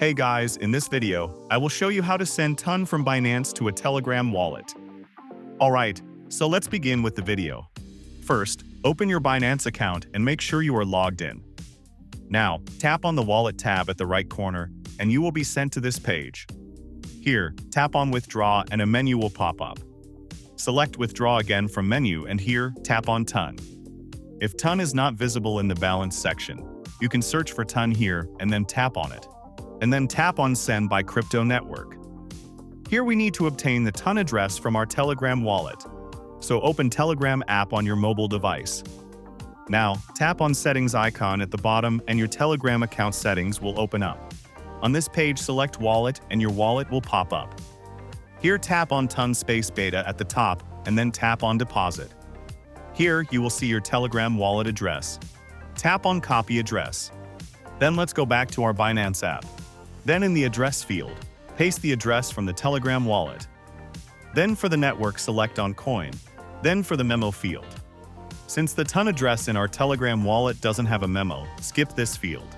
Hey guys, in this video, I will show you how to send ton from Binance to a Telegram wallet. Alright, so let's begin with the video. First, open your Binance account and make sure you are logged in. Now, tap on the Wallet tab at the right corner, and you will be sent to this page. Here, tap on Withdraw and a menu will pop up. Select Withdraw again from menu and here, tap on Ton. If ton is not visible in the balance section, you can search for ton here and then tap on it. And then tap on Send by Crypto Network. Here we need to obtain the ton address from our Telegram wallet. So open Telegram app on your mobile device. Now, tap on Settings icon at the bottom and your Telegram account settings will open up. On this page, select Wallet and your wallet will pop up. Here tap on Ton Space Beta at the top and then tap on Deposit. Here you will see your Telegram wallet address. Tap on Copy Address. Then let's go back to our Binance app. Then in the address field, paste the address from the Telegram wallet. Then for the network, select Toncoin. Then for the memo field. Since the ton address in our Telegram wallet doesn't have a memo, skip this field.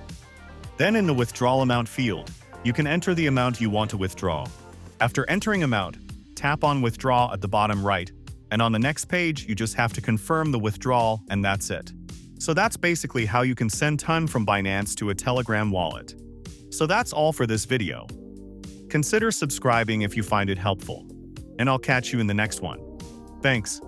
Then in the withdrawal amount field, you can enter the amount you want to withdraw. After entering amount, tap on Withdraw at the bottom right, and on the next page, you just have to confirm the withdrawal and that's it. So that's basically how you can send ton from Binance to a Telegram wallet. So that's all for this video. Consider subscribing if you find it helpful. And I'll catch you in the next one. Thanks.